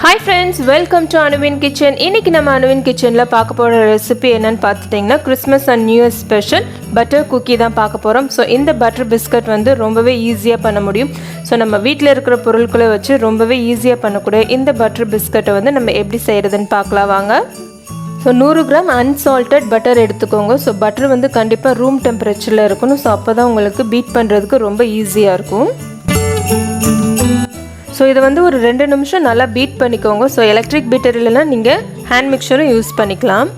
Hi friends, welcome to Anuvian Kitchen. இன்னைக்கு நம்ம Anuvian Kitchenல பார்க்க போற ரெசிபி என்னன்னு பார்த்துட்டீங்கன்னா Christmas and New Year special butter cookie தான் பார்க்க போறோம். சோ இந்த பட்டர் பிஸ்கட் வந்து ரொம்பவே ஈஸியா பண்ண முடியும். சோ நம்ம வீட்ல இருக்கிற பொருட்களை வச்சு ரொம்பவே ஈஸியா பண்ணக்கூடிய இந்த பட்டர் பிஸ்கட்டை வந்து நம்ம எப்படி செய்யறதுன்னு பார்க்கலாம் வாங்க. ஸோ 100 கிராம் அன்சால்டட் பட்டர் எடுத்துக்கோங்க. ஸோ பட்டர் வந்து கண்டிப்பாக ரூம் டெம்பரேச்சரில் இருக்கணும். ஸோ அப்போ தான் உங்களுக்கு பீட் பண்ணுறதுக்கு ரொம்ப ஈஸியாக இருக்கும். ஸோ இதை வந்து ஒரு 2 நிமிஷம் நல்லா பீட் பண்ணிக்கோங்க. ஸோ எலக்ட்ரிக் பீட்டர் இல்லைன்னா நீங்கள் ஹேண்ட் மிக்சரும் யூஸ் பண்ணிக்கலாம்.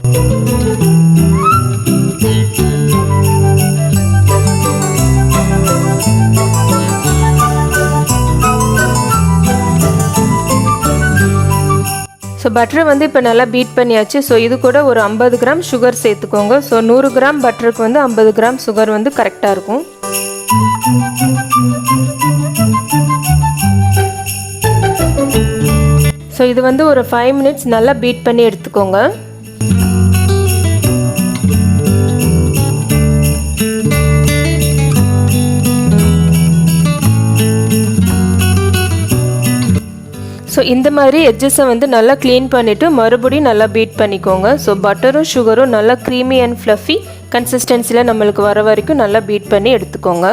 ஸோ பட்டரை வந்து இப்போ நல்லா பீட் பண்ணியாச்சு. ஸோ இது கூட ஒரு 50 கிராம் சுகர் சேர்த்துக்கோங்க. ஸோ 100 கிராம் பட்டருக்கு வந்து 50 கிராம் சுகர் வந்து கரெக்டாக இருக்கும். ஸோ இது வந்து ஒரு 5 மினிட்ஸ் நல்லா பீட் பண்ணி எடுத்துக்கோங்க. ஸோ இந்த மாதிரி எட்ஜஸை வந்து நல்லா க்ளீன் பண்ணிவிட்டு மறுபடியும் நல்லா பீட் பண்ணிக்கோங்க. ஸோ பட்டரும் சுகரும் நல்லா க்ரீமி அண்ட் ஃப்ளஃபி கன்சிஸ்டன்சியில் நம்மளுக்கு வர வரைக்கும் நல்லா பீட் பண்ணி எடுத்துக்கோங்க.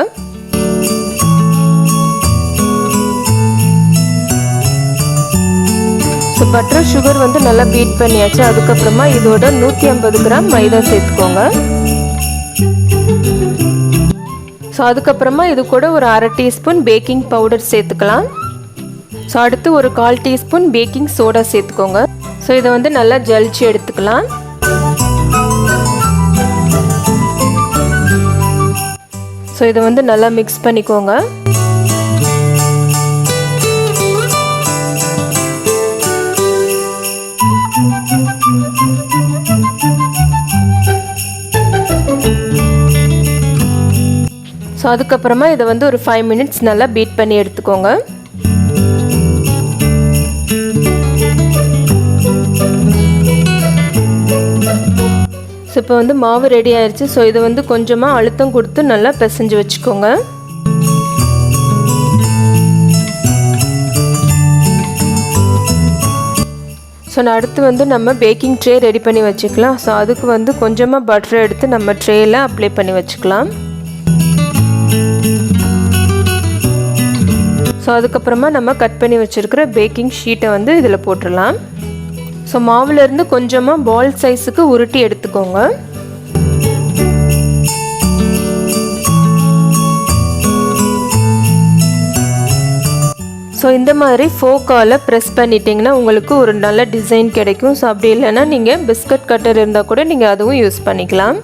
ஸோ பட்டர் சுகர் வந்து நல்லா பீட் பண்ணியாச்சு. அதுக்கப்புறமா இதோட 150 கிராம் மைதா சேர்த்துக்கோங்க. ஸோ அதுக்கப்புறமா இது கூட ஒரு 1/2 டீஸ்பூன் பேக்கிங் பவுடர் சேர்த்துக்கலாம். ஸோ அடுத்து ஒரு 1/4 டீஸ்பூன் பேக்கிங் சோடா சேர்த்துக்கோங்க. ஸோ இதை வந்து நல்லா ஜலிச்சு எடுத்துக்கலாம். ஸோ இதை வந்து நல்லா மிக்ஸ் பண்ணிக்கோங்க. ஸோ அதுக்கப்புறமா இதை வந்து ஒரு 5 மினிட்ஸ் நல்லா பீட் பண்ணி எடுத்துக்கோங்க. ஸோ இப்போ வந்து மாவு ரெடி ஆயிடுச்சு. ஸோ இதை வந்து கொஞ்சமாக அழுத்தம் கொடுத்து நல்லா பிசைஞ்சு வச்சுக்கோங்க. ஸோ அடுத்து வந்து நம்ம பேக்கிங் ட்ரே ரெடி பண்ணி வச்சுக்கலாம். ஸோ அதுக்கு வந்து கொஞ்சமாக பட்டர் எடுத்து நம்ம ட்ரேயில் அப்ளை பண்ணி வச்சுக்கலாம். ஸோ அதுக்கப்புறமா நம்ம கட் பண்ணி வச்சுருக்கிற பேக்கிங் ஷீட்டை வந்து இதில் போட்டுடலாம். ஸோ மாவுலேருந்து கொஞ்சமாக பால் சைஸுக்கு உருட்டி எடுத்துக்கோங்க. ஸோ இந்த மாதிரி ஃபோக்கால் ப்ரெஸ் பண்ணிட்டீங்கன்னா உங்களுக்கு ஒரு நல்ல டிசைன் கிடைக்கும். ஸோ அப்படி இல்லைன்னா நீங்கள் பிஸ்கட் கட்டர் இருந்தால் கூட நீங்கள் அதுவும் யூஸ் பண்ணிக்கலாம்.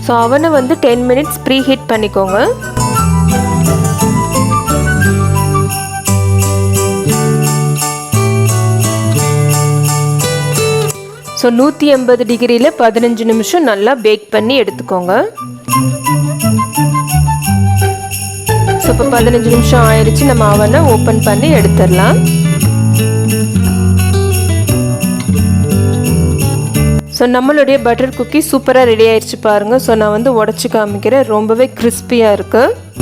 ஸோ அவனை வந்து 10 மினிட்ஸ் ப்ரீ ஹீட் பண்ணிக்கோங்க. ஸோ 180 டிகிரியில் 15 நிமிஷம் நல்லா பேக் பண்ணி எடுத்துக்கோங்க. ஸோ இப்போ 15 நிமிஷம் ஆயிடுச்சு. நம்ம அவனை ஓப்பன் பண்ணி எடுத்துடலாம். ஸோ நம்மளுடைய பட்டர் குக்கி சூப்பராக ரெடி ஆயிடுச்சு பாருங்கள். ஸோ நான் வந்து உடச்சி காமிக்கிறேன். ரொம்பவே கிறிஸ்பியாக இருக்குது.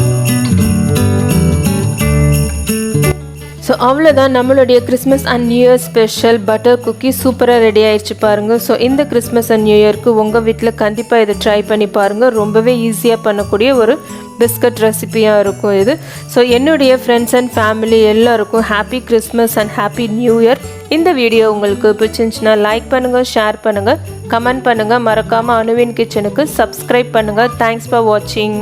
ஸோ அவ்வளோதான், நம்மளுடைய Christmas and New Year special butter cookie சூப்பராக ரெடி ஆயிடுச்சு பாருங்கள். ஸோ இந்த கிறிஸ்மஸ் அண்ட் நியூ இயர்க்கு உங்கள் வீட்டில் கண்டிப்பாக இதை ட்ரை பண்ணி பாருங்கள். ரொம்பவே ஈஸியாக பண்ணக்கூடிய ஒரு பிஸ்கட் ரெசிபியாக இருக்கும் இது. ஸோ என்னுடைய ஃப்ரெண்ட்ஸ் அண்ட் ஃபேமிலி எல்லாருக்கும் happy Christmas and happy new year. இந்த வீடியோ உங்களுக்கு பிடிச்சிருந்துச்சுன்னா லைக் பண்ணுங்கள், ஷேர் பண்ணுங்கள், கமெண்ட் பண்ணுங்கள். மறக்காமல் அனுவின் கிச்சனுக்கு சப்ஸ்கிரைப் பண்ணுங்கள். தேங்க்ஸ் ஃபார் வாட்சிங்.